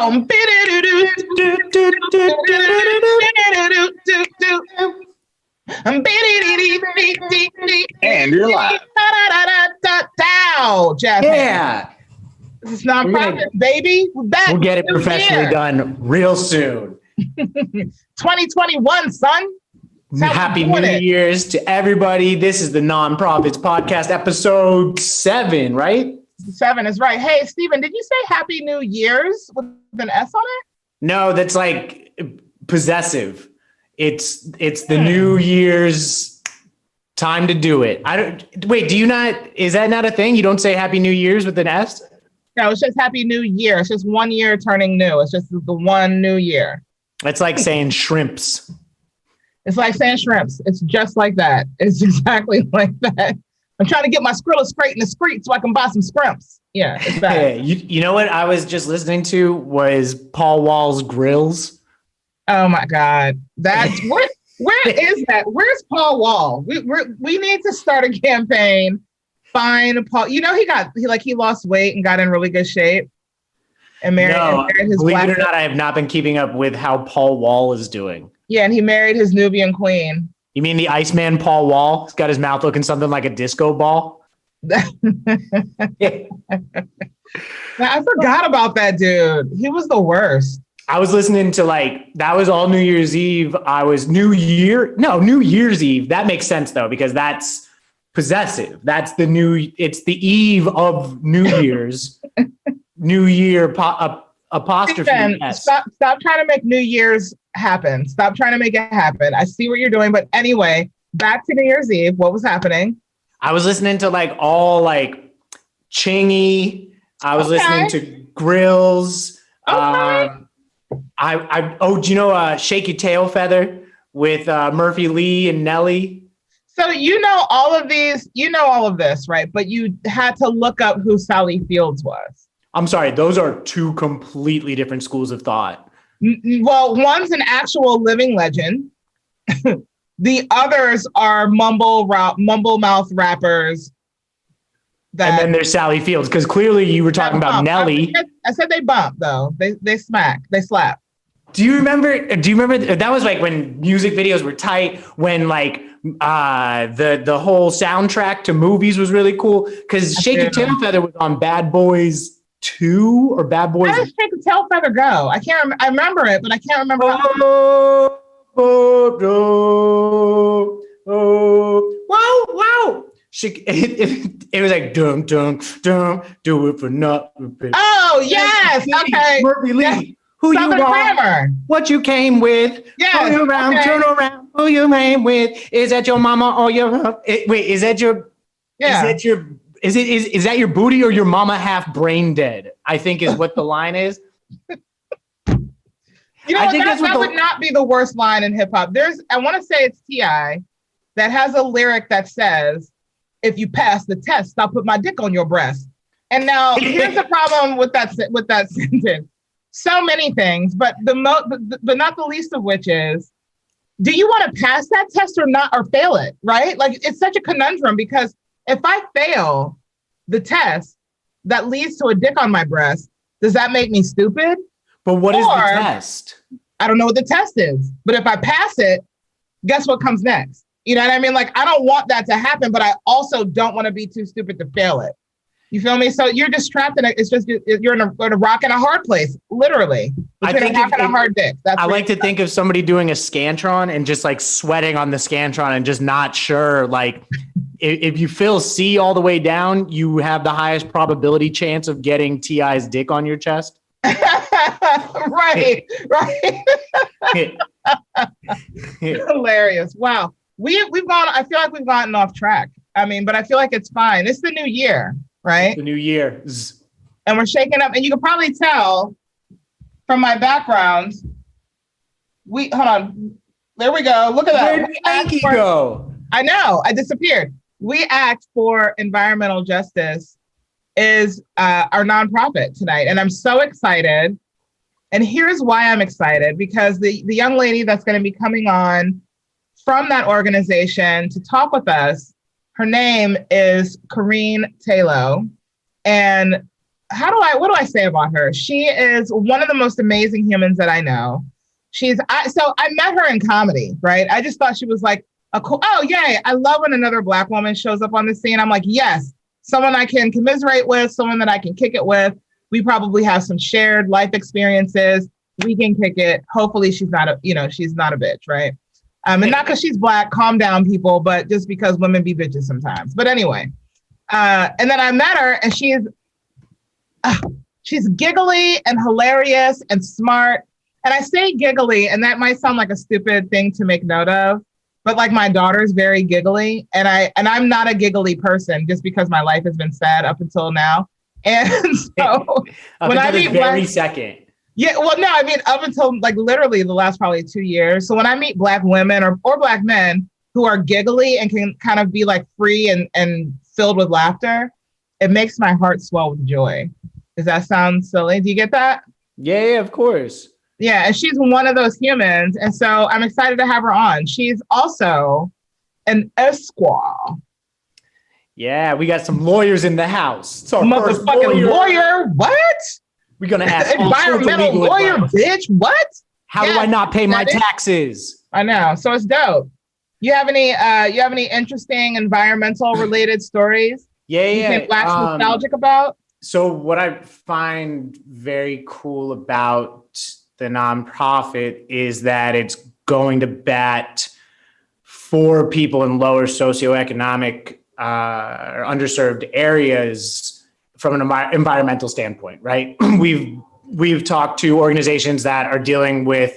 And you're live. Yeah. This is nonprofit, baby. We're back. We'll get it professionally done real soon. 2021, son. Happy New Year's to everybody. This is the Nonprofits Podcast, episode 7, right? 7 is right. Hey, Steven, did you say Happy New Year's with an S on it? No, that's like possessive. It's the New Year's time to do it. Do you not, is that not a thing? You don't say Happy New Year's with an S? No, it's just Happy New Year. It's just 1 year turning new. It's just the one new year. It's like saying shrimps. It's like saying shrimps. It's just like that. It's exactly like that. I'm trying to get my Skrilla straight in the street so I can buy some scrimps. Yeah, it's that. Hey, you know what I was just listening to was Paul Wall's Grills. Oh my God. That's where is that? Where's Paul Wall? We need to start a campaign. Find Paul. You know, he lost weight and got in really good shape. And married his believe black it or not, I have not been keeping up with how Paul Wall is doing. Yeah, and he married his Nubian queen. You mean the Iceman Paul Wall? He's got his mouth looking something like a disco ball. I forgot about that dude. He was the worst. I was listening to that was all New Year's Eve. New Year's Eve. That makes sense though, because that's possessive. It's the eve of New Year's. New Year apostrophe. S. Stop trying to make New Year's happen. Stop trying to make it happen. I see what you're doing, but anyway, back to New Year's Eve. What was happening? I was listening to all Chingy. I was listening to Grills. Okay. Do you know Shake Your Tail Feather with Murphy Lee and Nelly? So you know all of this, right? But you had to look up who Sally Fields was. I'm sorry, those are two completely different schools of thought. Well, one's an actual living legend. The others are mumble mouth rappers. And then there's Sally Fields, because clearly you were talking about Nelly. I said they bump though. They slap. Do you remember that was when music videos were tight, when the whole soundtrack to movies was really cool, because Shake Your Tail Feather was on Bad Boys 2 or Bad Boys. How does Shake Your Tail Feather go? I can't remember. I remember it, but I can't remember. Wow. It was like dum dum dum, do it for nothing. Oh yes, okay. Murphy Lee, who Southern you are? Grammar. What you came with? Yes, turn around, okay. Turn around. Who you came with? Is that your mama or your? Wait, is that your? Yeah. Is that your booty or your mama half brain dead? I think is what the line is. You know, that would not be the worst line in hip hop. I want to say it's T.I. that has a lyric that says, "If you pass the test, I'll put my dick on your breast." And now here's the problem with that sentence. So many things, but but not the least of which is, do you want to pass that test or not, or fail it? Right? It's such a conundrum, because if I fail the test that leads to a dick on my breast, does that make me stupid? But what is the test? I don't know what the test is. But if I pass it, guess what comes next? You know what I mean? I don't want that to happen, but I also don't want to be too stupid to fail it. You feel me? So you're just trapped in it. It's just you're in a rock and a hard place, literally. I think a rock and a hard dick. I like to think of somebody doing a Scantron and just sweating on the Scantron and just not sure. If you fill C all the way down, you have the highest probability chance of getting T.I.'s dick on your chest. Right. Hilarious. Wow. We've gone. I feel like we've gotten off track. But I feel like it's fine. It's the new year, right? It's the new year. And we're shaking up. And you can probably tell from my background. Hold on. There we go. Look at that. Where did Franqi go? I know. I disappeared. We Act for Environmental Justice is our nonprofit tonight. And I'm so excited. And here's why I'm excited, because the young lady that's going to be coming on from that organization to talk with us, her name is Kereme Taylor. And what do I say about her? She is one of the most amazing humans that I know. So I met her in comedy, right? I just thought she was like oh, yay. I love when another Black woman shows up on the scene. I'm like, yes, someone I can commiserate with, someone that I can kick it with. We probably have some shared life experiences. We can kick it. Hopefully she's not a bitch, right? And not because she's Black, calm down, people, but just because women be bitches sometimes. But anyway, and then I met her, and she's giggly and hilarious and smart. And I say giggly, and that might sound like a stupid thing to make note of, but like my daughter's very giggly, and I'm not a giggly person just because my life has been sad up until now. And so when I meet very second. Yeah, well, no, I mean, up until like literally the last probably 2 years. So when I meet Black women or Black men who are giggly and can kind of be like free and filled with laughter, it makes my heart swell with joy. Does that sound silly? Do you get that? Yeah, of course. Yeah, and she's one of those humans. And so I'm excited to have her on. She's also an esquire. Yeah, we got some lawyers in the house. It's our motherfucking lawyer. What? We're going to ask environmental lawyer, bitch. What? How do I not pay my taxes? I know. So it's dope. You have any interesting environmental related stories? Yeah. You think Black's nostalgic about? So what I find very cool about the nonprofit is that it's going to bat for people in lower socioeconomic or underserved areas from an environmental standpoint, right? We've talked to organizations that are dealing with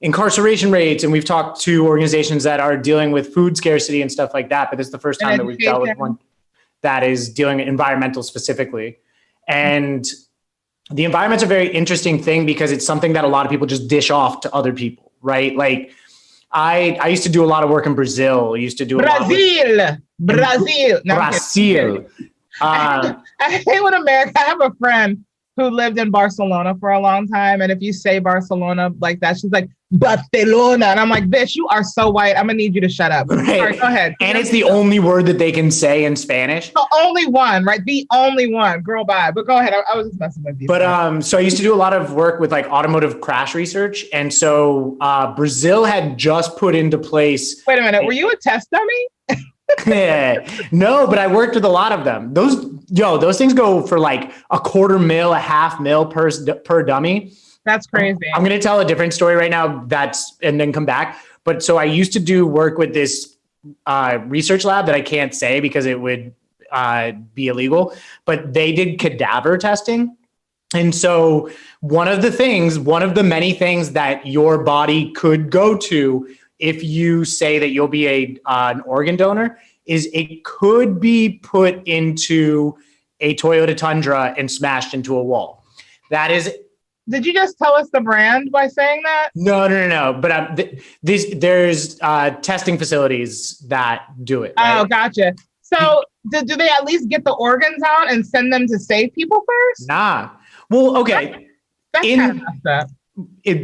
incarceration rates, and we've talked to organizations that are dealing with food scarcity and stuff like that. But this is the first time that we've dealt with one that is dealing with environmental specifically. And the environment's a very interesting thing because it's something that a lot of people just dish off to other people, right? Like I used to do a lot of work in Brazil. I used to do Brazil. No, Brazil. I hate when America. I have a friend who lived in Barcelona for a long time, and if you say Barcelona like that, she's like Barcelona, and I'm like, bitch, you are so white. I'm gonna need you to shut up. Right. All right, go ahead. And it's the only word that they can say in Spanish. The only one, right? The only one. Girl, bye. But go ahead. I was just messing with you. But so I used to do a lot of work with like automotive crash research, and so Brazil had just put into place. Wait a minute. Were you a test dummy? Yeah. No, but I worked with a lot of them. Those things go for like $250,000, $500,000 per dummy. That's crazy. I'm going to tell a different story right now and then come back. But so I used to do work with this research lab that I can't say because it would be illegal, but they did cadaver testing. And so one of the many things that your body could go to if you say that you'll be an organ donor is it could be put into a Toyota Tundra and smashed into a wall. That is. Did you just tell us the brand by saying that? No. But there's testing facilities that do it. Right? Oh, gotcha. So do they at least get the organs out and send them to save people first? Nah. Well, okay. That's kind of messed up.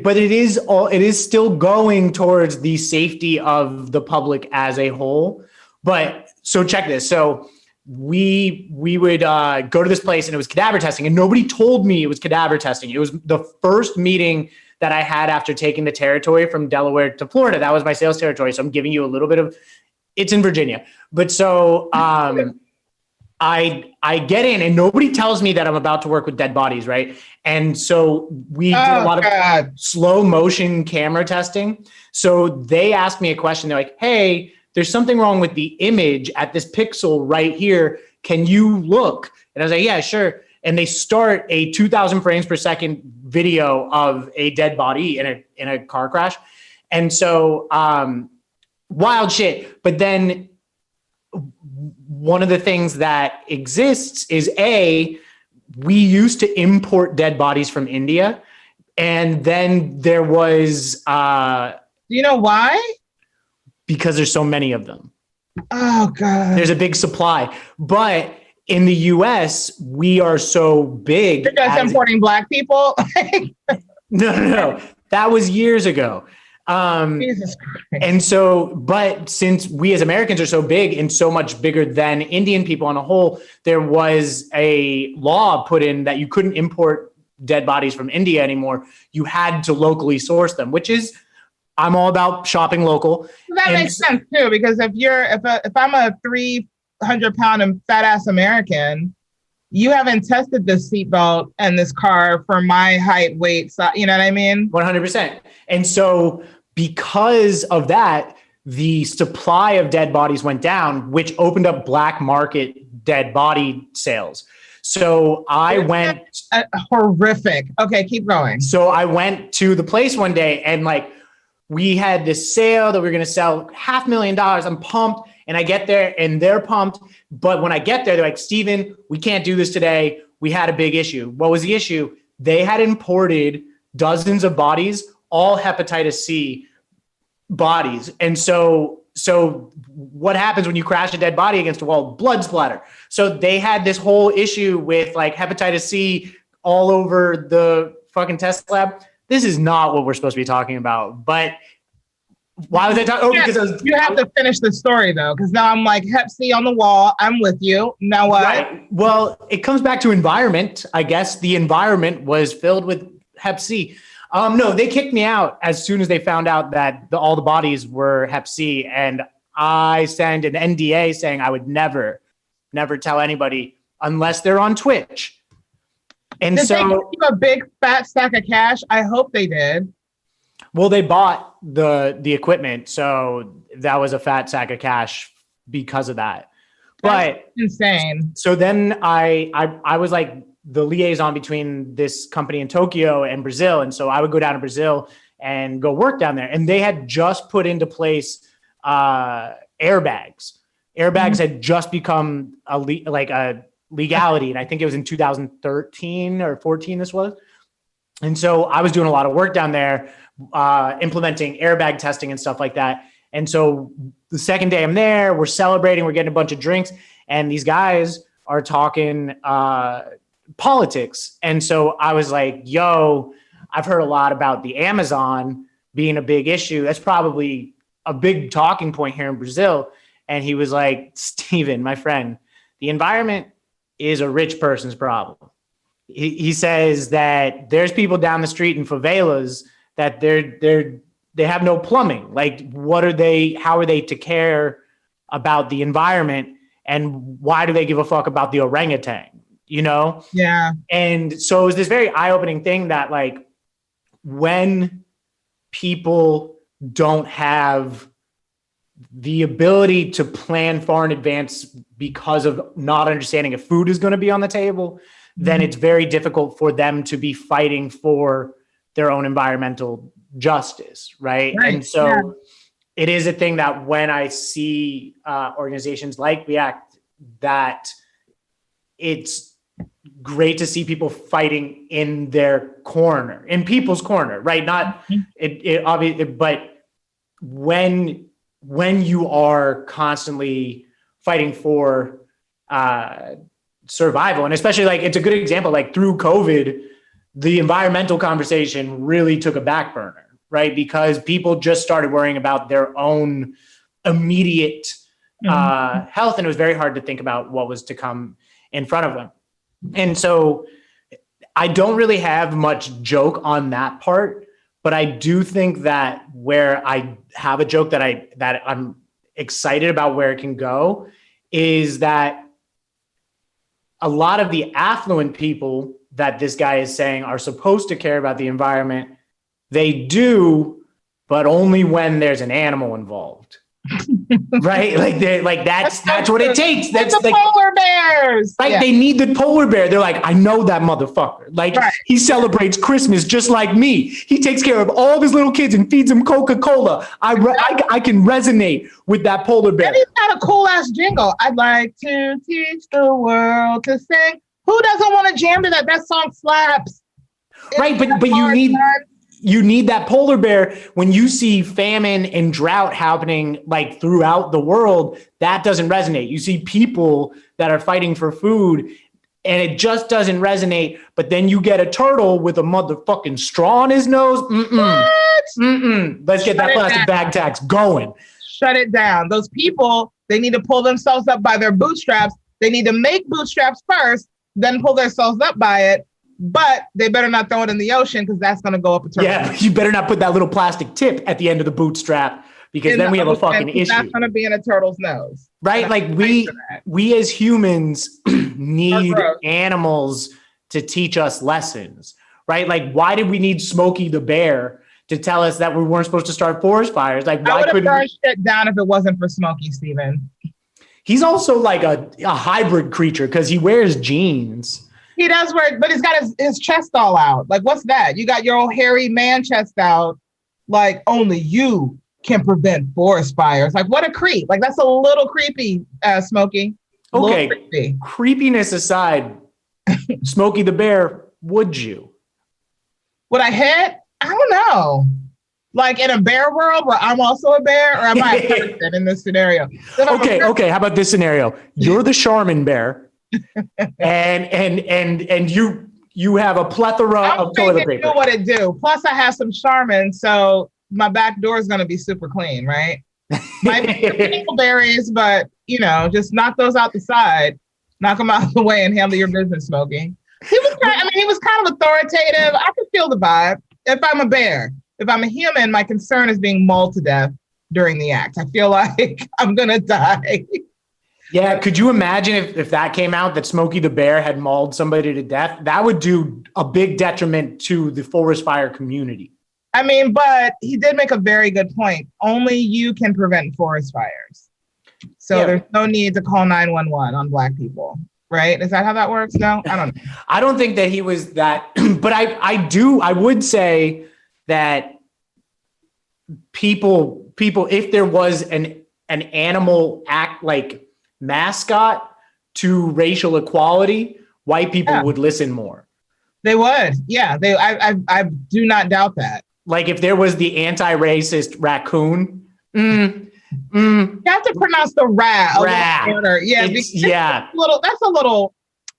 But it is still going towards the safety of the public as a whole. But so check this. So we would go to this place and it was cadaver testing, and nobody told me it was cadaver testing. It was the first meeting that I had after taking the territory from Delaware to Florida. That was my sales territory. So I'm giving you a little bit of, it's in Virginia. But so I get in and nobody tells me that I'm about to work with dead bodies, right? And so we did a lot of slow motion camera testing. So they asked me a question. They're like, hey, there's something wrong with the image at this pixel right here. Can you look? And I was like, yeah, sure. And they start a 2,000 frames per second video of a dead body in a car crash. And so wild shit. But then one of the things that exists is we used to import dead bodies from India. And then there was... Do you know why? Because there's so many of them. Oh, God. There's a big supply. But in the US, we are so big. You're just importing Black people? No. That was years ago. Jesus Christ. And so, but since we as Americans are so big and so much bigger than Indian people on a whole, there was a law put in that you couldn't import dead bodies from India anymore. You had to locally source them, which is, I'm all about shopping local. That makes sense too, because if I'm a 300-pound and fat ass American, you haven't tested this seatbelt and this car for my height, weight, so, you know what I mean? 100%. And so because of that, the supply of dead bodies went down, which opened up black market dead body sales. So I went horrific. Okay, keep going. So I went to the place one day and like we had this sale that we were going to sell $500,000. I'm pumped. And I get there and they're pumped. But when I get there, they're like, Steven, we can't do this today. We had a big issue. What was the issue? They had imported dozens of bodies, all hepatitis C bodies. And so what happens when you crash a dead body against a wall? Blood splatter. So they had this whole issue with like hepatitis C all over the fucking test lab. This is not what we're supposed to be talking about. But why was I talking? Oh, because you have to finish the story though, because now I'm like Hep C on the wall. I'm with you. Now what? Right. Well, it comes back to environment. I guess the environment was filled with Hep C. No, they kicked me out as soon as they found out that all the bodies were Hep C, and I signed an NDA saying I would never tell anybody unless they're on Twitch. And did so they give you a big fat stack of cash? I hope they did. Well, they bought the equipment, so that was a fat sack of cash because of that. That's but insane. So then I was like the liaison between this company in Tokyo and Brazil, and so I would go down to Brazil and go work down there. And they had just put into place airbags. Airbags had just become a legality, and I think it was in 2013 or 14. This was, and so I was doing a lot of work down there. Implementing airbag testing and stuff like that. And so the second day I'm there, we're celebrating, we're getting a bunch of drinks, and these guys are talking politics. And so I was like, yo, I've heard a lot about the Amazon being a big issue. That's probably a big talking point here in Brazil. And he was like, Steven, my friend, the environment is a rich person's problem. He says that there's people down the street in favelas that they have no plumbing. Like, how are they to care about the environment, and why do they give a fuck about the orangutan, you know? Yeah. And so it was this very eye-opening thing that like, when people don't have the ability to plan far in advance because of not understanding if food is going to be on the table, then it's very difficult for them to be fighting for their own environmental justice, right? And so it is a thing that when I see organizations like React, that it's great to see people fighting in their corner, in people's corner, right? Not it obviously, but when you are constantly fighting for survival, and especially like, it's a good example, like through COVID, the environmental conversation really took a back burner, right? Because people just started worrying about their own immediate health, and it was very hard to think about what was to come in front of them. And so I don't really have much joke on that part, but I do think that where I have a joke that I'm excited about where it can go is that a lot of the affluent people that this guy is saying are supposed to care about the environment, they do, but only when there's an animal involved. Right? Like that's what it takes. That's the like polar bears. Right? Yeah. They need the polar bear. They're like, I know that motherfucker. Like he celebrates Christmas just like me. He takes care of all of his little kids and feeds them Coca-Cola. I can resonate with that polar bear. And he's got a cool ass jingle. I'd like to teach the world to sing. Who doesn't want to jam to that? That song slaps. Right, but you need that polar bear when you see famine and drought happening like throughout the world. That doesn't resonate. You see people that are fighting for food and it just doesn't resonate. But then you get a turtle with a motherfucking straw in his nose. What? Let's get that plastic bag tax going. Shut it down. Those people, they need to pull themselves up by their bootstraps. They need to make bootstraps first, then pull themselves up by it. But they better not throw it in the ocean because that's going to go up a turtle. Yeah, you better not put that little plastic tip at the end of the bootstrap because then we have a fucking issue. That's going to be in a turtle's nose. Right? Like we as humans need animals to teach us lessons, right? Like why did we need Smokey the Bear to tell us that we weren't supposed to start forest fires? Like why couldn't I would have burned shit down if it wasn't for Smokey, Steven. He's also like a hybrid creature because he wears jeans. He does wear, but he's got his chest all out. Like, what's that? You got your old hairy man chest out. Like, only you can prevent forest fires. Like, what a creep. Like, that's a little creepy, Smokey. Okay, creepy. Creepiness aside, Smokey the Bear, would you? Would I hit? I don't know. Like in a bear world where I'm also a bear, or am I a person in this scenario? Okay. How about this scenario? You're the Charmin bear. and you have a plethora of toilet paper. Do what it do. Plus, I have some Charmin, so my back door is going to be super clean, right? Might be berries, but just knock those out the side, knock them out of the way, and handle your business, Smokey. He was kind of authoritative. I could feel the vibe. If I'm a bear, if I'm a human, my concern is being mauled to death during the act. I feel like I'm gonna die. Yeah, could you imagine if that came out that Smokey the Bear had mauled somebody to death? That would do a big detriment to the forest fire community. I mean, but he did make a very good point. Only you can prevent forest fires. So there's no need to call 911 on Black people, right? Is that how that works? No, I don't know. I don't think that he was that, but I would say that people, if there was an animal act like mascot to racial equality, white people would listen more. They would. Yeah. I do not doubt that. Like if there was the anti-racist raccoon. You have to pronounce the rat. Yeah. That's a little,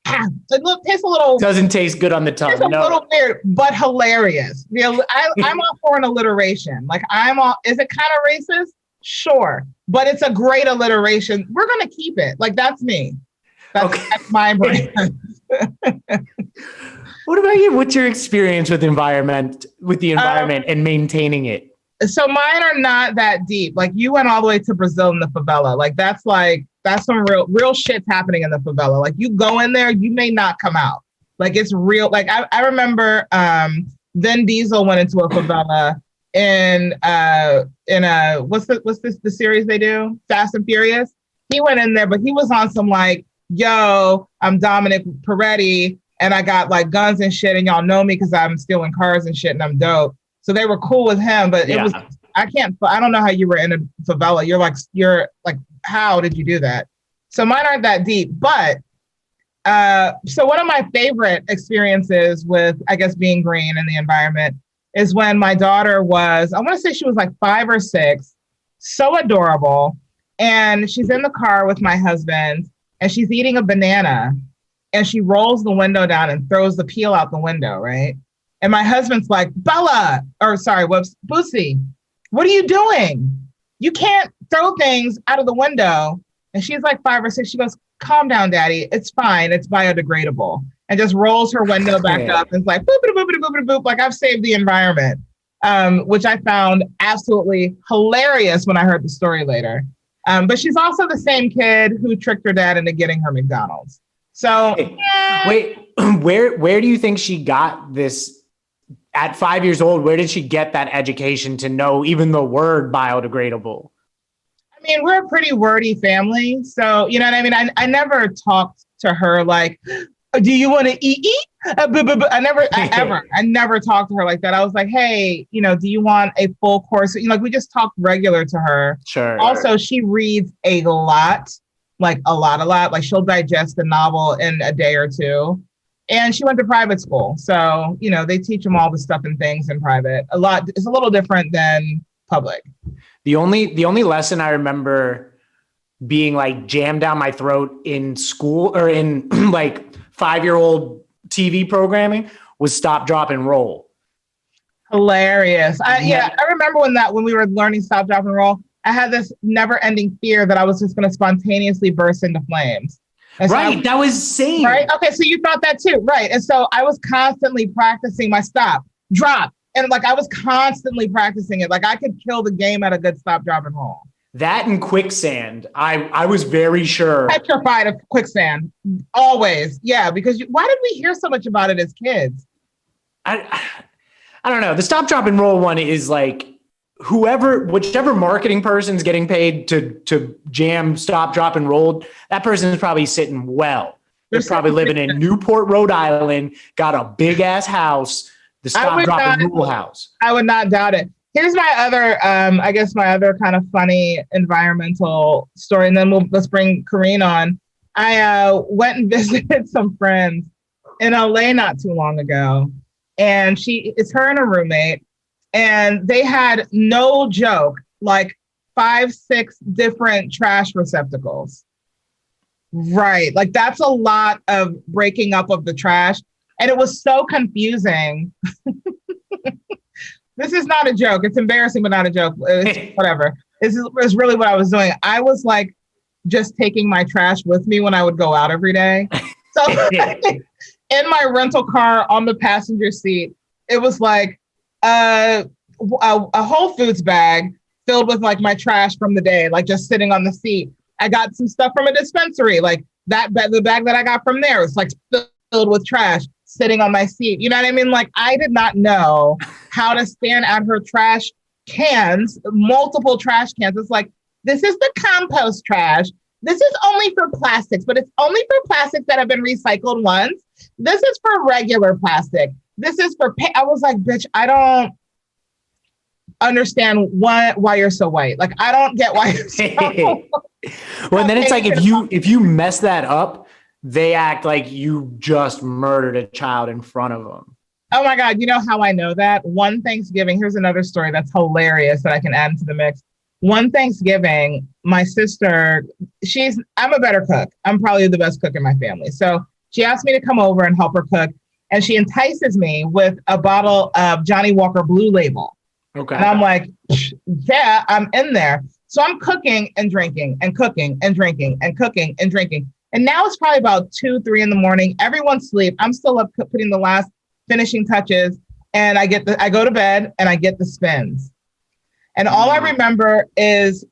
it tastes a little. Doesn't taste good on the tongue. It's a little weird, but hilarious. I'm all for an alliteration. Like is it kind of racist? Sure. But it's a great alliteration. We're going to keep it. Like, that's me. That's my brain. What about you? What's your experience with the environment and maintaining it? So mine are not that deep. Like you went all the way to Brazil in the favela. Like that's some real shit's happening in the favela. Like you go in there, you may not come out. Like it's real. Like I remember Vin Diesel went into a favela in what's the series they do? Fast and Furious. He went in there, but he was on some like, yo, I'm Dominic Peretti and I got like guns and shit and y'all know me because I'm stealing cars and shit and I'm dope. So they were cool with him, but it was, I don't know how you were in a favela. You're like, how did you do that? So mine aren't that deep, but so one of my favorite experiences with, I guess, being green in the environment is when my daughter was, I want to say she was like 5 or 6, so adorable. And she's in the car with my husband and she's eating a banana and she rolls the window down and throws the peel out the window, right? And my husband's like, Boosie, what are you doing? You can't throw things out of the window. And she's like 5 or 6. She goes, calm down, Daddy. It's fine. It's biodegradable. And just rolls her window back up and is like, boop, boop, boop, boop, boop. Like I've saved the environment, which I found absolutely hilarious when I heard the story later. But she's also the same kid who tricked her dad into getting her McDonald's. So wait, where do you think she got this at 5 years old? Where did she get that education to know even the word biodegradable? I mean, we're a pretty wordy family. So, you know what I mean? I never talked to her like, do you want to eat? I never talked to her like that. I was like, hey, do you want a full course? Like we just talked regular to her. Sure. Also, she reads a lot. Like she'll digest a novel in a day or two. And she went to private school. So, they teach them all the stuff and things in private. It's a little different than public. The only lesson I remember being like jammed down my throat in school or in like 5-year-old TV programming was Stop, Drop, and Roll. Hilarious. I remember when we were learning Stop, Drop, and Roll, I had this never-ending fear that I was just going to spontaneously burst into flames. So that was same. Right? Okay, so you thought that too. Right. And so I was constantly practicing my stop, drop. And like I was constantly practicing it. Like I could kill the game at a good stop, drop, and roll. That and quicksand. I was very sure. Petrified of quicksand. Always. Yeah, because why did we hear so much about it as kids? I don't know. The stop, drop, and roll one is like whichever marketing person's getting paid to jam stop, drop, and roll, that person is probably sitting well. They're probably living in Newport, Rhode Island, got a big ass house, the stop, drop, and roll house. I would not doubt it. Here's my other, my other kind of funny environmental story, and then let's bring Kareen on. I went and visited some friends in LA not too long ago, and it's her and a roommate, and they had, no joke, like 5-6 different trash receptacles. Right, like that's a lot of breaking up of the trash, and it was so confusing. This is not a joke. It's embarrassing, but not a joke. It's whatever. This is really what I was doing. I was like just taking my trash with me when I would go out every day. So in my rental car on the passenger seat, it was like a Whole Foods bag filled with like my trash from the day, like just sitting on the seat. I got some stuff from a dispensary, like the bag that I got from there was like filled with trash sitting on my seat. You know what I mean? Like I did not know how to stand at her trash cans, multiple trash cans. It's like, this is the compost trash. This is only for plastics, but it's only for plastics that have been recycled once. This is for regular plastic. This is for, I was like, bitch, I don't understand why you're so white. Like, I don't get why you're so Well, and then it's like, if you mess that up, they act like you just murdered a child in front of them. Oh my God. You know how I know that? One Thanksgiving, here's another story that's hilarious that I can add into the mix. One Thanksgiving, my sister, I'm a better cook. I'm probably the best cook in my family. So she asked me to come over and help her cook. And she entices me with a bottle of Johnny Walker Blue Label. Okay. And I'm like, yeah, I'm in there. So I'm cooking and drinking and cooking and drinking and cooking and drinking. And now it's probably about 2-3 in the morning. Everyone's asleep. I'm still up putting the last finishing touches. And I go to bed and I get the spins. And all I remember is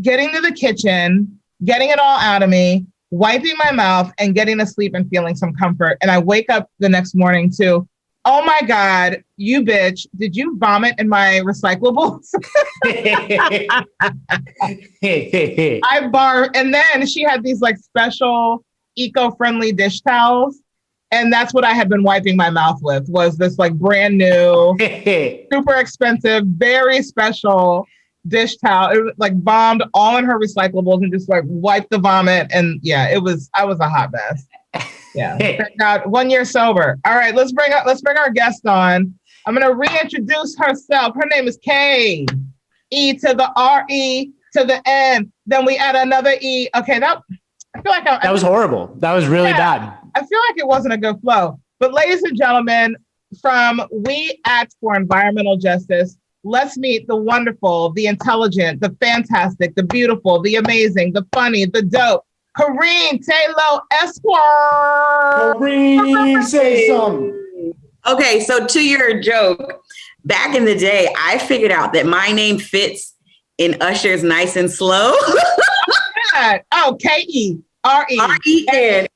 getting to the kitchen, getting it all out of me, wiping my mouth and getting to sleep and feeling some comfort. And I wake up the next morning to, oh my God, you bitch, did you vomit in my recyclables? And then she had these like special eco-friendly dish towels. And that's what I had been wiping my mouth with, was this like brand new, super expensive, very special dish towel. It was like bombed all in her recyclables and just like wiped the vomit. And yeah, I was a hot mess. Yeah. Thank God, 1 year sober. All right, let's bring our guest on. I'm going to reintroduce herself. Her name is K. E to the R-E to the N. Then we add another E. Okay, I feel like that was horrible. That was really bad. I feel like it wasn't a good flow. But ladies and gentlemen, from We Act for Environmental Justice, let's meet the wonderful, the intelligent, the fantastic, the beautiful, the amazing, the funny, the dope, Kereme Taylor Esquire. Kereme, say something. Okay, so to your joke, back in the day, I figured out that my name fits in Usher's Nice and Slow. Oh, K-E. R-E-N-E-T-A-Y.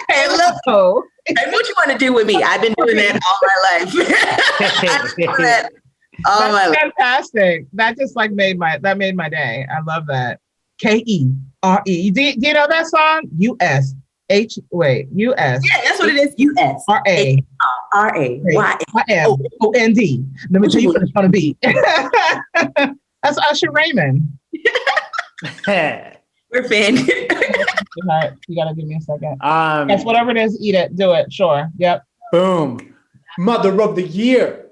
Hello. And what you want to do with me? I've been doing that all my life. That's fantastic. That just like made my day. I love that. K-E-R-E. Do you know that song? U.S. U.S. Yeah, that's what it is. U.S. R-A. R-A-Y-M-O-N-D. Let me tell you what it's going to be. That's Usher Raymond. We're fan. You gotta give me a second. Yes, whatever it is, eat it, do it. Sure. Yep. Boom. Mother of the Year.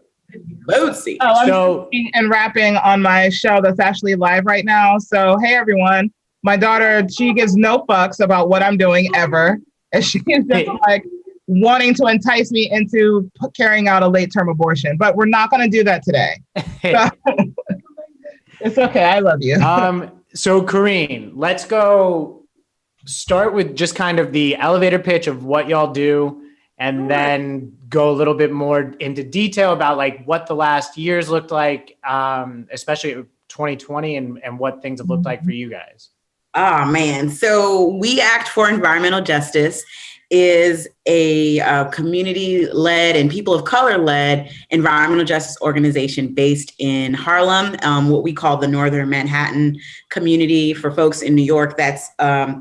Bootsy. I'm singing and rapping on my show that's actually live right now. So hey everyone, my daughter, she gives no fucks about what I'm doing ever. And she is just like, wanting to entice me into carrying out a late term abortion, but we're not going to do that today. So, it's okay. I love you. So Kereme, let's go start with just kind of the elevator pitch of what y'all do, and then go a little bit more into detail about like what the last years looked like, especially 2020, and what things have looked like for you guys. Oh man. So We Act for Environmental Justice is a community-led and people of color-led environmental justice organization based in Harlem, what we call the Northern Manhattan community. For folks in New York, that's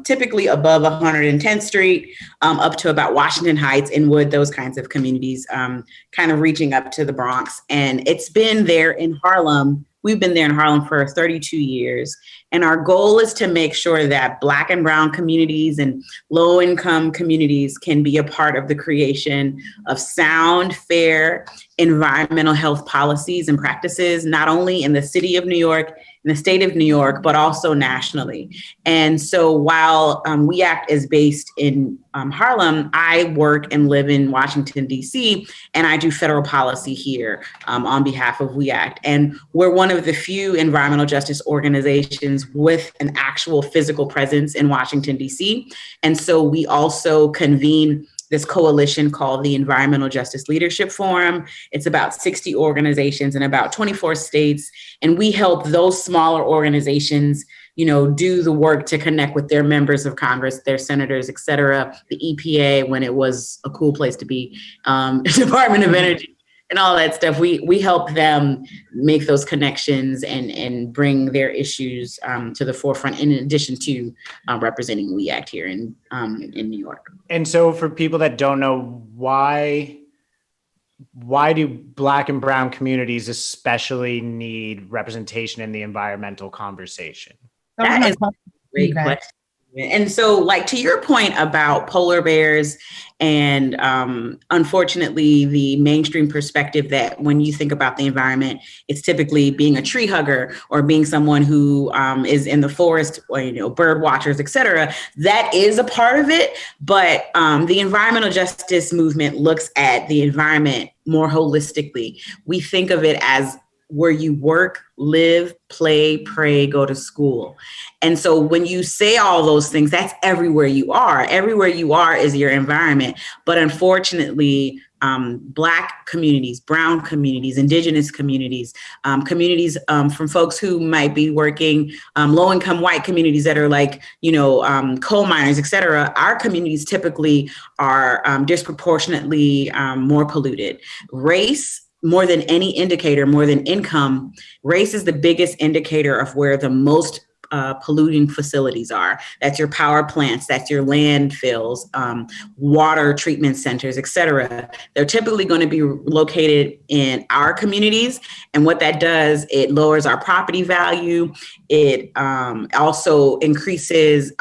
typically above 110th Street, up to about Washington Heights, Inwood, those kinds of communities, kind of reaching up to the Bronx. And it's been there in Harlem. We've been there in Harlem for 32 years. And our goal is to make sure that Black and Brown communities and low-income communities can be a part of the creation of sound, fair environmental health policies and practices, not only in the city of New York, in the state of New York, but also nationally. And so while We Act is based in Harlem, I work and live in Washington, D.C., and I do federal policy here on behalf of We Act. And we're one of the few environmental justice organizations with an actual physical presence in Washington, D.C. And so we also convene this coalition called the Environmental Justice Leadership Forum. It's about 60 organizations in about 24 states. And we help those smaller organizations, do the work to connect with their members of Congress, their senators, et cetera, the EPA, when it was a cool place to be, Department of Energy, and all that stuff. We help them make those connections and bring their issues to the forefront, in addition to representing We Act here in New York. And so for people that don't know, why do Black and Brown communities especially need representation in the environmental conversation? That is a great question. And so, like, to your point about polar bears and unfortunately, the mainstream perspective that when you think about the environment, it's typically being a tree hugger or being someone who is in the forest, or, bird watchers, et cetera. That is a part of it. But the environmental justice movement looks at the environment more holistically. We think of it as where you work, live, play, pray, go to school. And so when you say all those things, that's everywhere you are. Everywhere you are is your environment. But unfortunately, Black communities, Brown communities, Indigenous communities, communities from folks who might be working, low-income white communities that are like, coal miners, et cetera, our communities typically are disproportionately more polluted. Race, more than any indicator, more than income, race is the biggest indicator of where the most polluting facilities are. That's your power plants, that's your landfills, water treatment centers, et cetera. They're typically going to be located in our communities. And what that does, it lowers our property value. It also increases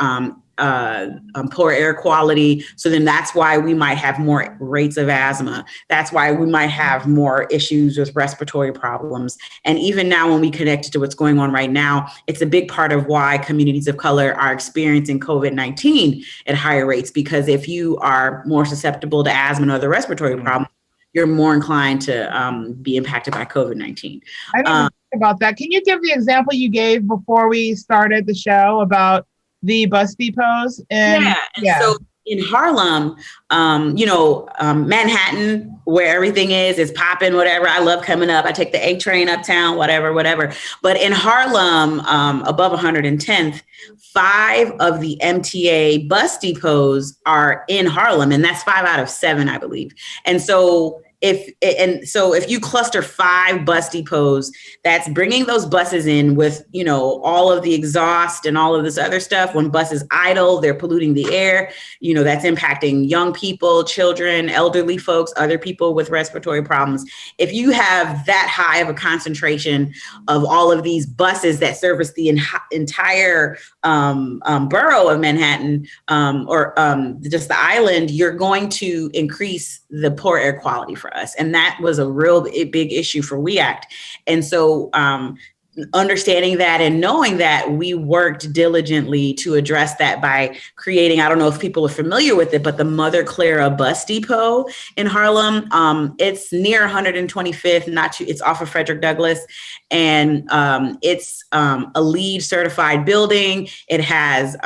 poor air quality. So then that's why we might have more rates of asthma. That's why we might have more issues with respiratory problems. And even now, when we connect it to what's going on right now, it's a big part of why communities of color are experiencing COVID-19 at higher rates, because if you are more susceptible to asthma and other respiratory problems, you're more inclined to be impacted by COVID-19. I didn't think about that. Can you give the example you gave before we started the show about the bus depots? So in Harlem, Manhattan, where everything is popping, whatever. I love coming up. I take the A train uptown, whatever. But in Harlem, above 110th, 5 of the MTA bus depots are in Harlem, and that's 5 out of 7, I believe. And so if you cluster 5 bus depots, that's bringing those buses in with, all of the exhaust and all of this other stuff. When buses idle, they're polluting the air. That's impacting young people, children, elderly folks, other people with respiratory problems. If you have that high of a concentration of all of these buses that service the entire borough of Manhattan, or just the island, you're going to increase the poor air quality for us. And that was a real big issue for We Act. And so understanding that and knowing that, we worked diligently to address that by creating, I don't know if people are familiar with it, but the Mother Clara Bus Depot in Harlem. It's near 125th, it's off of Frederick Douglass. And it's a LEED certified building. It has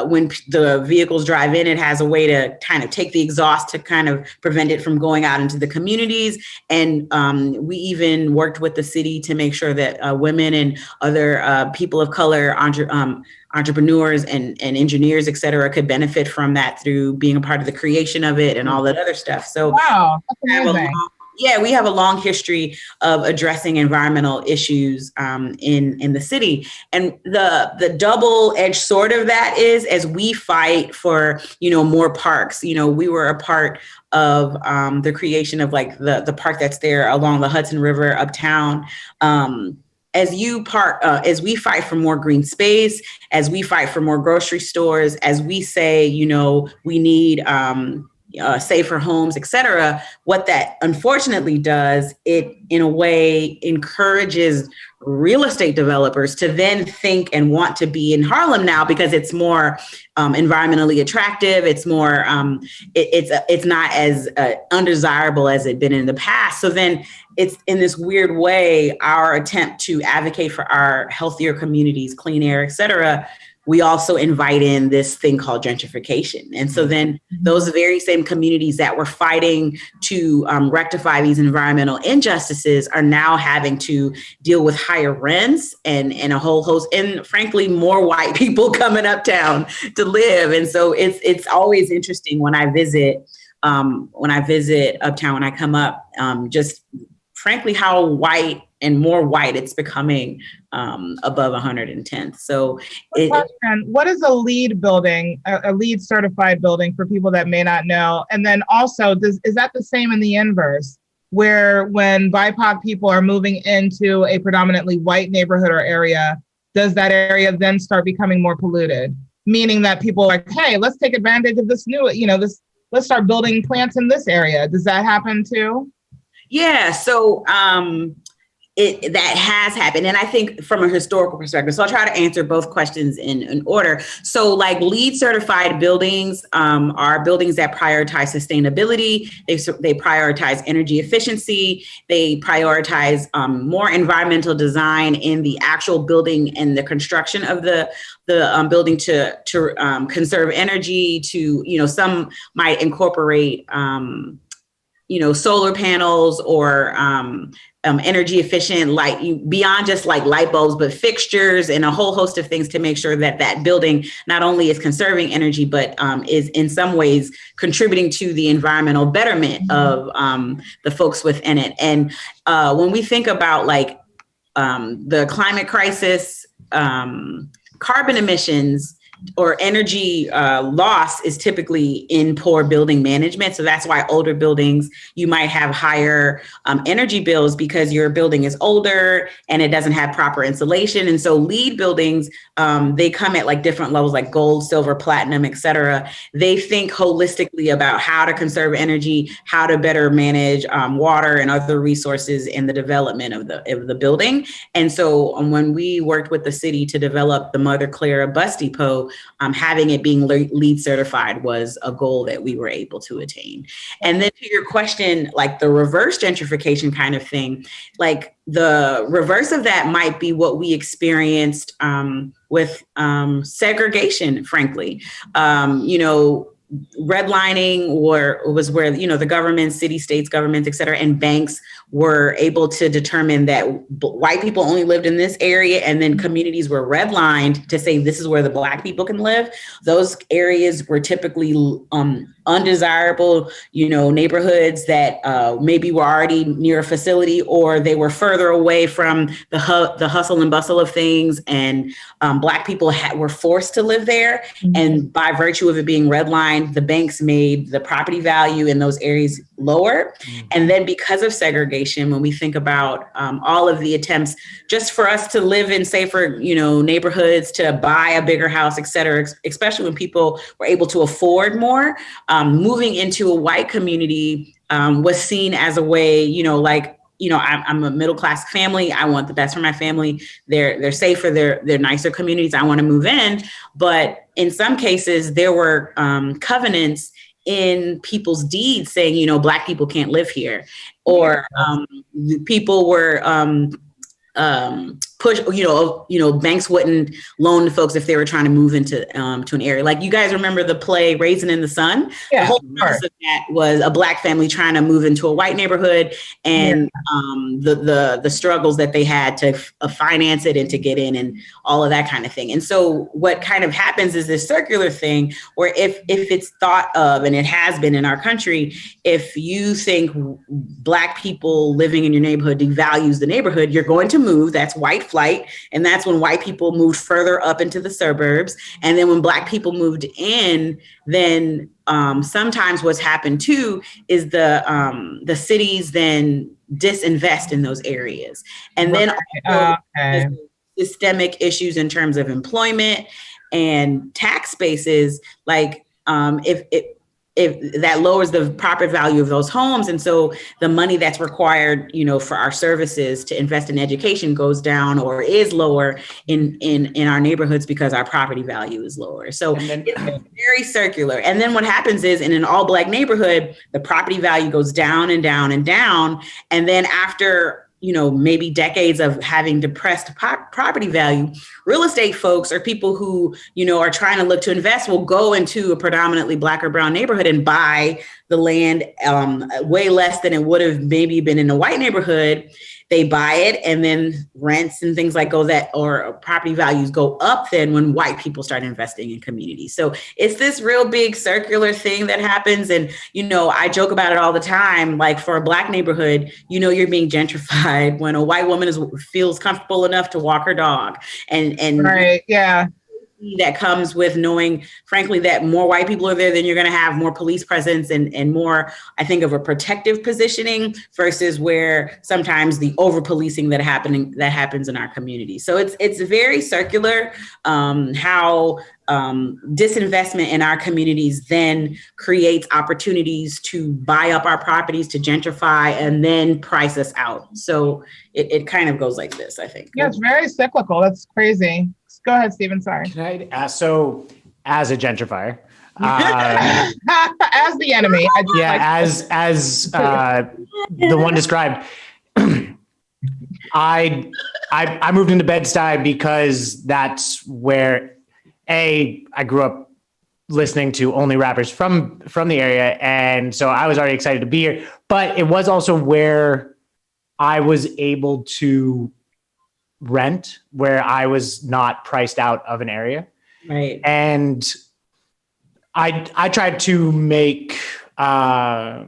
when the vehicles drive in, it has a way to kind of take the exhaust to kind of prevent it from going out into the communities. And we even worked with the city to make sure that women and other people of color, entrepreneurs and engineers, et cetera, could benefit from that through being a part of the creation of it and all that other stuff. So wow, that's amazing. We have a long history of addressing environmental issues in the city. And the double-edged sword of that is, as we fight for, more parks, we were a part of the creation of the park that's there along the Hudson River uptown. As we fight for more green space, as we fight for more grocery stores, as we say, we need safer homes, et cetera, what that unfortunately does, it in a way encourages real estate developers to then think and want to be in Harlem now because it's more environmentally attractive. It's more, it's not as undesirable as it been in the past. So then it's in this weird way, our attempt to advocate for our healthier communities, clean air, et cetera, we also invite in this thing called gentrification. And so then those very same communities that were fighting to rectify these environmental injustices are now having to deal with higher rents and a whole host, and frankly, more white people coming uptown to live. And so it's always interesting when I visit uptown, when I come up, just frankly, how white and more white it's becoming above 110th. So what is a LEED building, a LEED certified building for people that may not know? And then also, is that the same in the inverse, where when BIPOC people are moving into a predominantly white neighborhood or area, does that area then start becoming more polluted? Meaning that people are like, hey, let's take advantage of this new, let's start building plants in this area. Does that happen too? Yeah, so that has happened. And I think from a historical perspective, so I'll try to answer both questions in order. So LEED certified buildings are buildings that prioritize sustainability. They prioritize energy efficiency. They prioritize more environmental design in the actual building and the construction of the building to conserve energy, to, some might incorporate solar panels or energy efficient light, beyond just light bulbs, but fixtures and a whole host of things to make sure that building not only is conserving energy, but is in some ways contributing to the environmental betterment of the folks within it. And when we think about the climate crisis, carbon emissions or energy loss is typically in poor building management. So that's why older buildings, you might have higher energy bills because your building is older and it doesn't have proper insulation. And so LEED buildings, they come at different levels, like gold, silver, platinum, et cetera. They think holistically about how to conserve energy, how to better manage water and other resources in the development of the building. And so when we worked with the city to develop the Mother Clara Bus Depot, having it being LEED certified was a goal that we were able to attain. And then to your question, the reverse gentrification kind of thing, the reverse of that might be what we experienced with segregation, frankly. Redlining was where, the government, city, states, governments, et cetera, and banks were able to determine that white people only lived in this area, and then communities were redlined to say this is where the Black people can live. Those areas were typically undesirable, neighborhoods that maybe were already near a facility, or they were further away from the hustle and bustle of things, and Black people were forced to live there. Mm-hmm. And by virtue of it being redlined, the banks made the property value in those areas lower. Mm-hmm. And then because of segregation, when we think about all of the attempts just for us to live in safer, neighborhoods, to buy a bigger house, et cetera, especially when people were able to afford more, moving into a white community was seen as a way, I'm a middle class family. I want the best for my family. They're safer. They're nicer communities. I want to move in. But in some cases, there were covenants in people's deeds saying, Black people can't live here, or people were push, banks wouldn't loan to folks if they were trying to move into to an area. Like, you guys remember the play Raisin in the Sun? Yeah, the whole premise of that was a Black family trying to move into a white neighborhood, and the struggles that they had to finance it and to get in and all of that kind of thing. And so what kind of happens is this circular thing where if it's thought of, and it has been in our country, if you think Black people living in your neighborhood devalues the neighborhood, you're going to move. That's white flight. And that's when white people moved further up into the suburbs. And then when Black people moved in, then sometimes what's happened too is the cities then disinvest in those areas. And then systemic issues in terms of employment and tax bases, like if that lowers the property value of those homes. And so the money that's required, for our services to invest in education goes down or is lower in our neighborhoods because our property value is lower. So it's very circular. And then what happens is in an all Black neighborhood, the property value goes down and down and down. And then after maybe decades of having depressed property value, real estate folks or people who, are trying to look to invest will go into a predominantly Black or brown neighborhood and buy the land way less than it would have maybe been in a white neighborhood. They buy it, and then rents and things like or property values go up then when white people start investing in communities. So it's this real big circular thing that happens. And, I joke about it all the time. Like, for a Black neighborhood, you're being gentrified when a white woman feels comfortable enough to walk her dog. And right, yeah. That comes with knowing, frankly, that more white people are there, then you're going to have more police presence and more, I think, of a protective positioning versus where sometimes the over policing that happens in our community. So it's very circular how disinvestment in our communities then creates opportunities to buy up our properties, to gentrify, and then price us out. So it kind of goes like this, I think. Yeah, it's very cyclical. That's crazy. Go ahead, Stephen. Sorry. Can I ask, so as a gentrifier, as the enemy, as the one described, I moved into Bed-Stuy because that's where I grew up listening to only rappers from the area, and so I was already excited to be here. But it was also where I was able to rent, where I was not priced out of an area. Right. And I tried to make a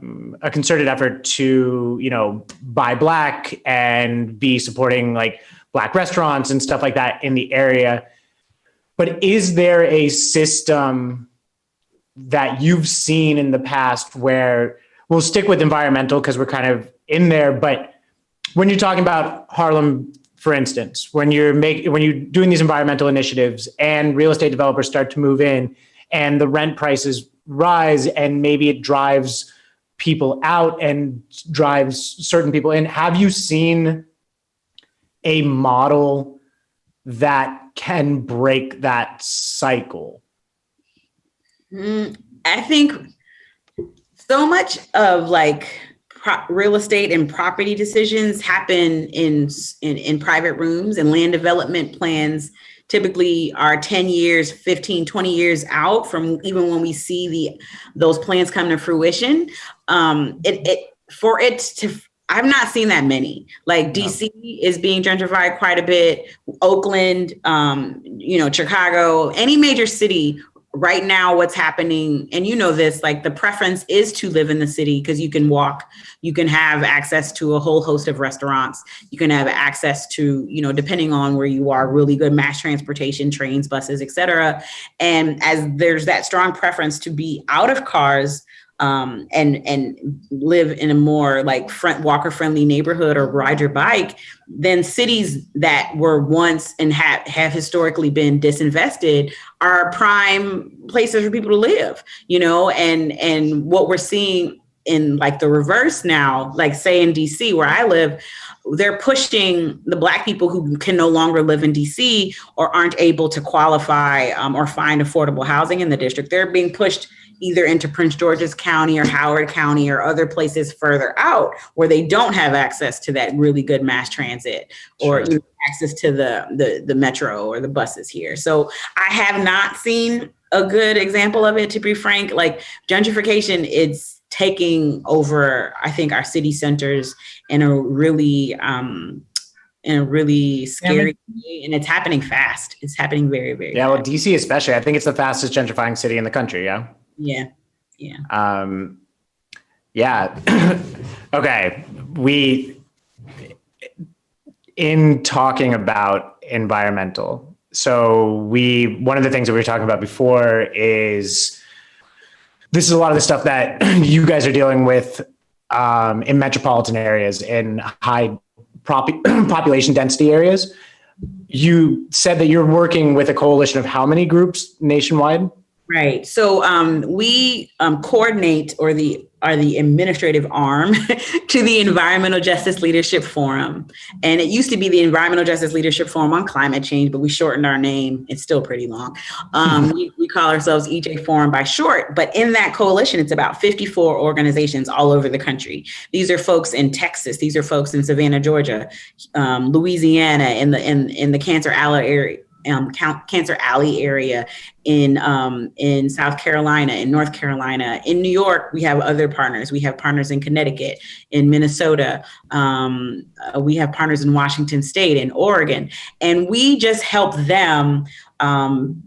concerted effort to, buy Black and be supporting like Black restaurants and stuff like that in the area. But is there a system that you've seen in the past where we'll stick with environmental because we're kind of in there, but when you're talking about Harlem, for instance, when you're doing these environmental initiatives and real estate developers start to move in and the rent prices rise and maybe it drives people out and drives certain people in, have you seen a model that can break that cycle? I think so much of like real estate and property decisions happen in private rooms, and land development plans typically are 10 years, 15, 20 years out from even when we see those plans come to fruition. I've not seen that many. Like DC is being gentrified quite a bit. Oakland, Chicago, any major city right now, what's happening, and this, like the preference is to live in the city because you can walk, you can have access to a whole host of restaurants, you can have access to, depending on where you are, really good mass transportation, trains, buses, et cetera. And as there's that strong preference to be out of cars, and live in a more like walker friendly neighborhood or ride your bike, then cities that were once and have historically been disinvested are prime places for people to live, and what we're seeing in like the reverse now, like say in DC where I live, they're pushing the Black people who can no longer live in DC or aren't able to qualify or find affordable housing in the district. They're being pushed either into Prince George's County or Howard County or other places further out where they don't have access to that really good mass transit or access to the metro or the buses here. So I have not seen a good example of it, to be frank. Like gentrification, it's taking over, I think, our city centers in a really scary way, and it's happening fast. It's happening very, very fast. Well, DC especially, I think it's the fastest gentrifying city in the country. Yeah. Okay. In talking about environmental, so one of the things that we were talking about before is this is a lot of the stuff that you guys are dealing with in metropolitan areas, in high population density areas. You said that you're working with a coalition of how many groups nationwide? Right. So we coordinate or are the administrative arm to the Environmental Justice Leadership Forum. And it used to be the Environmental Justice Leadership Forum on Climate Change, but we shortened our name. It's still pretty long. We call ourselves EJ Forum by short, but in that coalition, it's about 54 organizations all over the country. These are folks in Texas. These are folks in Savannah, Georgia, Louisiana, in the Cancer Alley area. Cancer Alley area in South Carolina, in North Carolina, in New York. We have other partners. We have partners in Connecticut, in Minnesota. We have partners in Washington State, in Oregon, and we just help them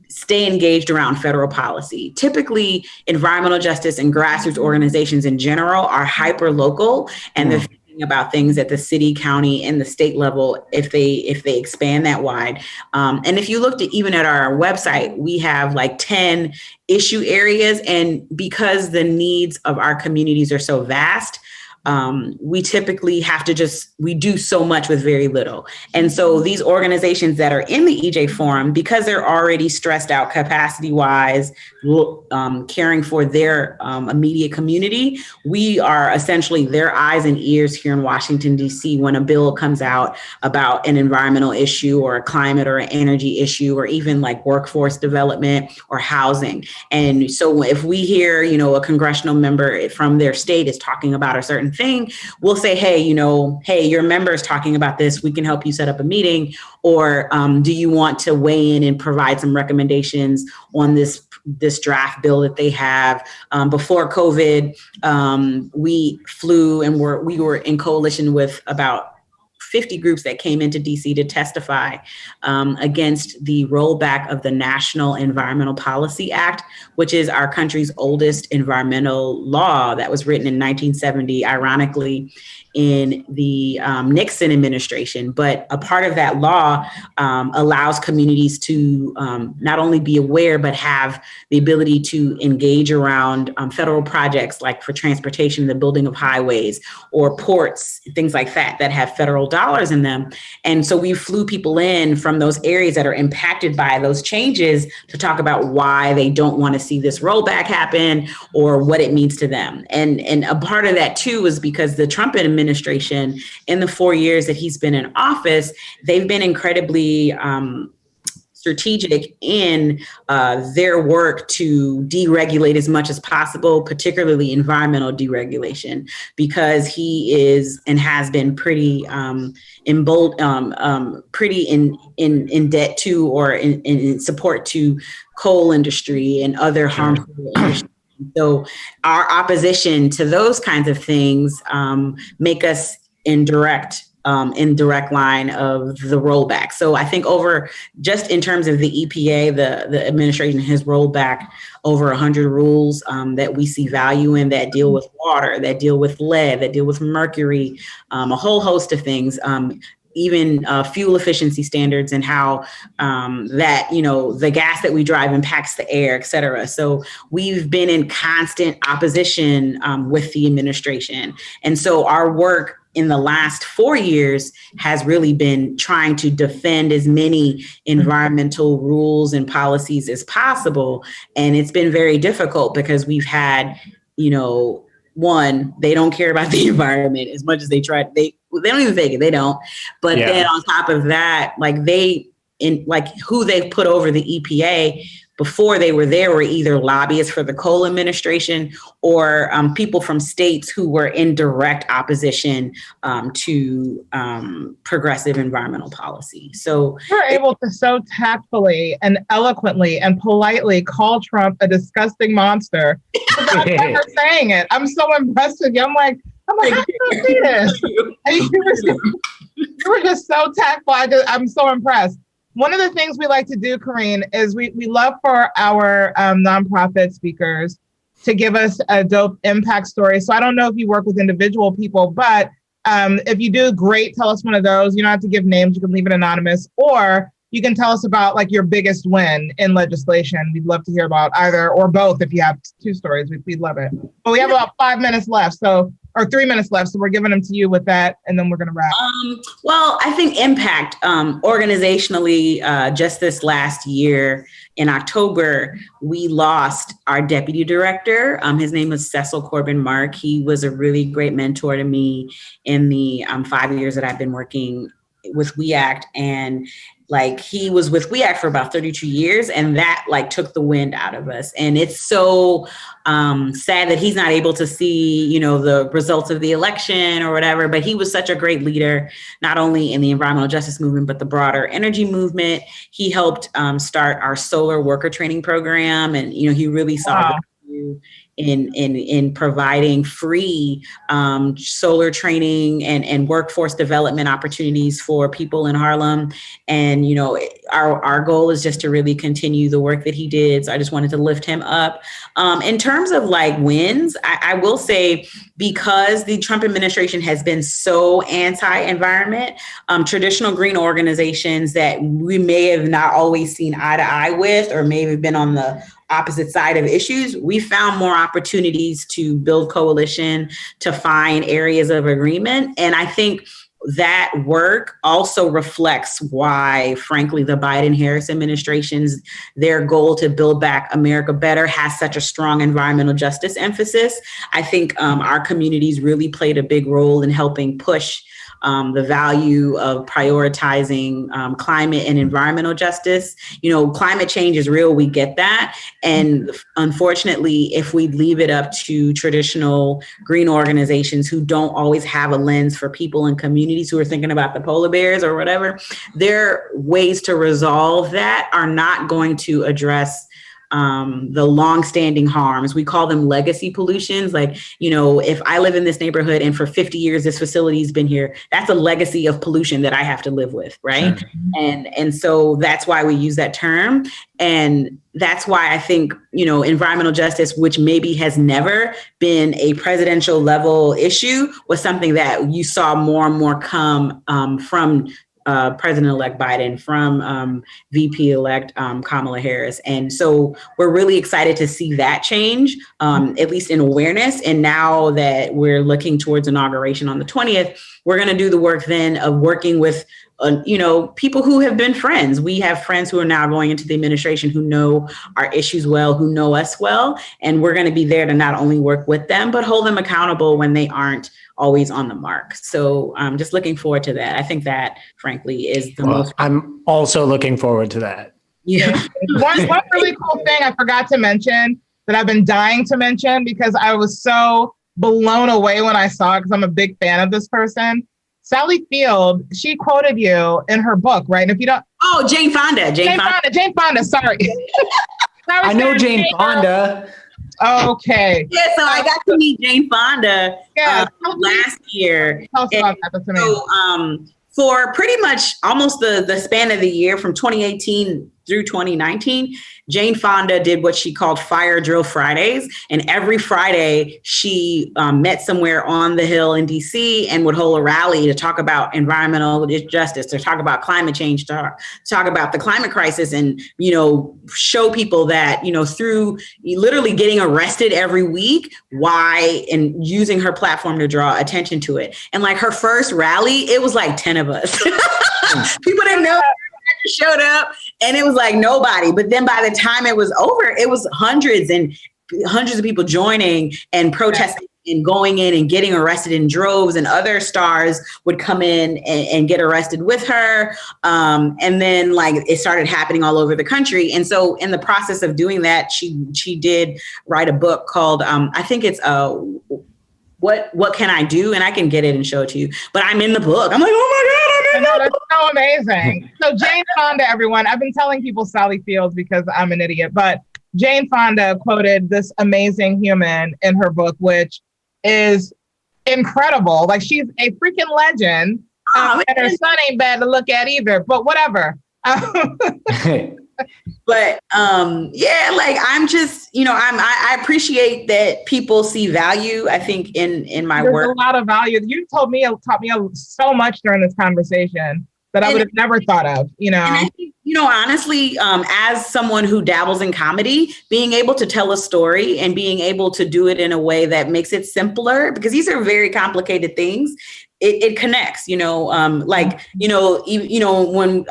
stay engaged around federal policy. Typically, environmental justice and grassroots organizations in general are hyper local, and they're about things at the city, county, and the state level if they expand that wide. And if you looked even at our website, we have like 10 issue areas. And because the needs of our communities are so vast, we typically have to we do so much with very little. And so these organizations that are in the EJ Forum, because they're already stressed out capacity wise, caring for their immediate community, we are essentially their eyes and ears here in Washington, D.C. when a bill comes out about an environmental issue or a climate or an energy issue, or even like workforce development or housing. And so if we hear, a congressional member from their state is talking about a certain thing, we'll say, hey, your member is talking about this. We can help you set up a meeting. Or do you want to weigh in and provide some recommendations on this draft bill that they have? Before COVID, we flew and we were in coalition with about 50 groups that came into DC to testify against the rollback of the National Environmental Policy Act, which is our country's oldest environmental law that was written in 1970, ironically, in the Nixon administration. But a part of that law allows communities to not only be aware, but have the ability to engage around federal projects like for transportation, the building of highways or ports, things like that have federal dollars in them. And so we flew people in from those areas that are impacted by those changes to talk about why they don't want to see this rollback happen or what it means to them. And a part of that too is because the Trump administration, in the 4 years that he's been in office, they've been incredibly strategic in their work to deregulate as much as possible, particularly environmental deregulation, because he is and has been pretty in debt to or in support to coal industry and other harmful industries. So our opposition to those kinds of things make us in direct line of the rollback. So I think just in terms of the EPA, the administration has rolled back over 100 rules that we see value in, that deal with water, that deal with lead, that deal with mercury, a whole host of things. Even fuel efficiency standards and how the gas that we drive impacts the air, et cetera. So we've been in constant opposition with the administration. And so our work in the last 4 years has really been trying to defend as many environmental rules and policies as possible. And it's been very difficult because we've had, one, they don't care about the environment as much as they try. They don't even fake it. They don't. But then on top of that, like who they put over the EPA before they were there were either lobbyists for the Cole administration or people from states who were in direct opposition to progressive environmental policy. So we're able to so tactfully and eloquently and politely call Trump a disgusting monster without ever saying it. I'm so impressed with you. I'm like, how do you see this? And you were just so tactful. I'm so impressed. One of the things we like to do, Kereme, is we love for our nonprofit speakers to give us a dope impact story. So I don't know if you work with individual people, but if you do, great, tell us one of those. You don't have to give names. You can leave it anonymous, or you can tell us about like your biggest win in legislation. We'd love to hear about either or both. If you have two stories, we'd love it. But we have about 5 minutes left, or 3 minutes left. So we're giving them to you with that, and then we're going to wrap. Well, I think impact organizationally, just this last year in October, we lost our deputy director. His name was Cecil Corbin Mark. He was a really great mentor to me in the 5 years that I've been working with We Act. And like, he was with We Act for about 32 years, and that like took the wind out of us. And it's so sad that he's not able to see, the results of the election or whatever, but he was such a great leader, not only in the environmental justice movement, but the broader energy movement. He helped start our solar worker training program. And, he really saw the value in providing free solar training and workforce development opportunities for people in Harlem. And, our goal is just to really continue the work that he did. So I just wanted to lift him up. In terms of like wins, I will say, because the Trump administration has been so anti-environment, traditional green organizations that we may have not always seen eye to eye with, or may have been on the opposite side of issues, we found more opportunities to build coalition, to find areas of agreement. And I think that work also reflects why, frankly, the Biden-Harris administration's, their goal to build back America better has such a strong environmental justice emphasis. I think our communities really played a big role in helping push the value of prioritizing climate and environmental justice. Climate change is real. We get that. And unfortunately, if we leave it up to traditional green organizations who don't always have a lens for people and communities who are thinking about the polar bears or whatever, their ways to resolve that are not going to address the longstanding harms. We call them legacy pollutions. Like, if I live in this neighborhood and for 50 years this facility's been here, that's a legacy of pollution that I have to live with, right? Sure. And so that's why we use that term. And that's why I think, environmental justice, which maybe has never been a presidential level issue, was something that you saw more and more come from President-elect Biden, from VP-elect Kamala Harris. And so we're really excited to see that change, at least in awareness. And now that we're looking towards inauguration on the 20th, we're going to do the work then of working with people who have been friends. We have friends who are now going into the administration who know our issues well, who know us well. And we're going to be there to not only work with them, but hold them accountable when they aren't always on the mark. So I'm just looking forward to that. I think that, frankly, is the most. I'm also looking forward to that. Yeah. One really cool thing I forgot to mention that I've been dying to mention because I was so blown away when I saw it, because I'm a big fan of this person. Sally Field, she quoted you in her book, right? And if you don't... Oh, Jane Fonda. Jane Fonda, sorry. I know Jane Fonda. Okay. Yeah, so I got to meet Jane Fonda last year. Tell us about that. That's amazing. So, for pretty much almost the span of the year from 2018 through 2019, Jane Fonda did what she called Fire Drill Fridays. And every Friday, she met somewhere on the Hill in DC and would hold a rally to talk about environmental justice, to talk about climate change, to talk about the climate crisis, and, show people that, through literally getting arrested every week, why, and using her platform to draw attention to it. And like her first rally, it was like 10 of us. People didn't know. Showed up and it was like nobody. But then by the time it was over, it was hundreds of people joining and protesting and going in and getting arrested in droves, and other stars would come in and get arrested with her. And then like it started happening all over the country. And so in the process of doing that, she did write a book called, I think it's what can I do? And I can get it and show it to you. But I'm in the book. I'm like, oh my God, I'm in the book. That's so amazing. So Jane Fonda, everyone, I've been telling people Sally Fields because I'm an idiot, but Jane Fonda quoted this amazing human in her book, which is incredible. Like, she's a freaking legend. And her son ain't bad to look at either, but whatever. But yeah, like I'm just, I appreciate that people see value, I think, in my There's work. a lot of value. You taught me so much during this conversation that I would have never thought of, And I think, honestly, as someone who dabbles in comedy, being able to tell a story and being able to do it in a way that makes it simpler, because these are very complicated things. It connects, when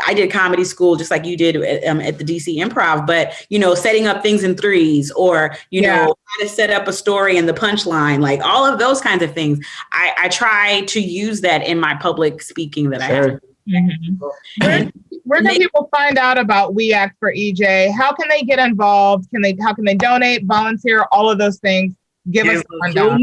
I did comedy school, just like you did at the DC Improv, but, setting up things in threes, or, how to set up a story and the punchline, like all of those kinds of things. I try to use that in my public speaking that I have. Mm-hmm. Where can people find out about We Act for EJ? How can they get involved? How can they donate, volunteer, all of those things? Give us a rundown.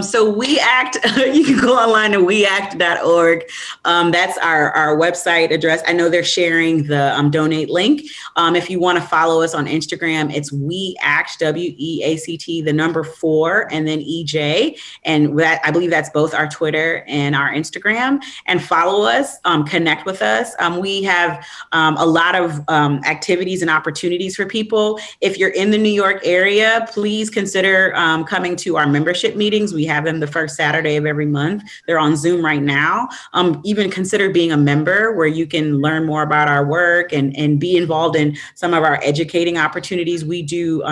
So We Act, you can go online to weact.org. That's our website address. I know they're sharing the donate link. If you want to follow us on Instagram, it's We Act, WEACT, the number 4, and then EJ. And that, I believe that's both our Twitter and our Instagram. And follow us, connect with us. We have a lot of activities and opportunities for people. If you're in the New York area, please consider coming to our membership meetings. We have them the first Saturday of every month. They're on Zoom right now. Even consider being a member, where you can learn more about our work and be involved in some of our educating opportunities. We do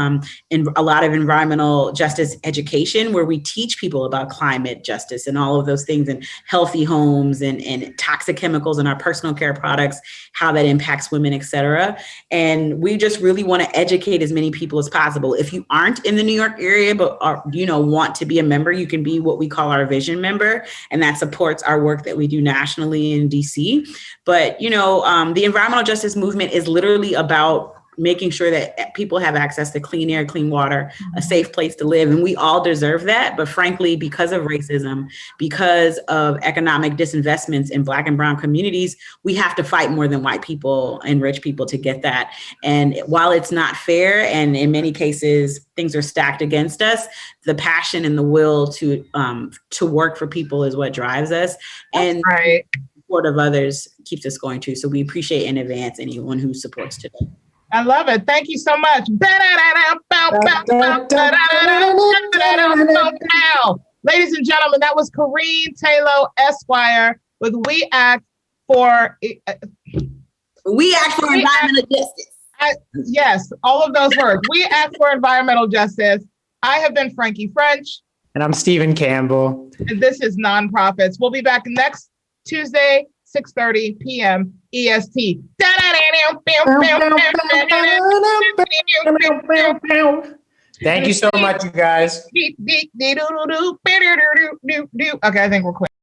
in a lot of environmental justice education, where we teach people about climate justice and all of those things, and healthy homes and toxic chemicals in our personal care products, how that impacts women, et cetera. And we just really want to educate as many people as possible. If you aren't in the New York area, but want to be a member, you can be what we call our vision member, and that supports our work that we do nationally in DC. But the environmental justice movement is literally about making sure that people have access to clean air, clean water, a safe place to live. And we all deserve that. But frankly, because of racism, because of economic disinvestments in Black and brown communities, we have to fight more than white people and rich people to get that. And while it's not fair, and in many cases, things are stacked against us, the passion and the will to work for people is what drives us. And right. Support of others keeps us going too. So we appreciate in advance anyone who supports today. I love it. Thank you so much. Ladies and gentlemen, that was Kereme Taylor, Esquire, with We Act for Environmental Justice. Yes, all of those words. We Act for Environmental Justice. I have been Franqi French. And I'm Stephen Campbell. And this is Nonprofits. We'll be back next Tuesday, 6:30 p.m. EST. Thank you so much, you guys. Okay, I think we're quitting.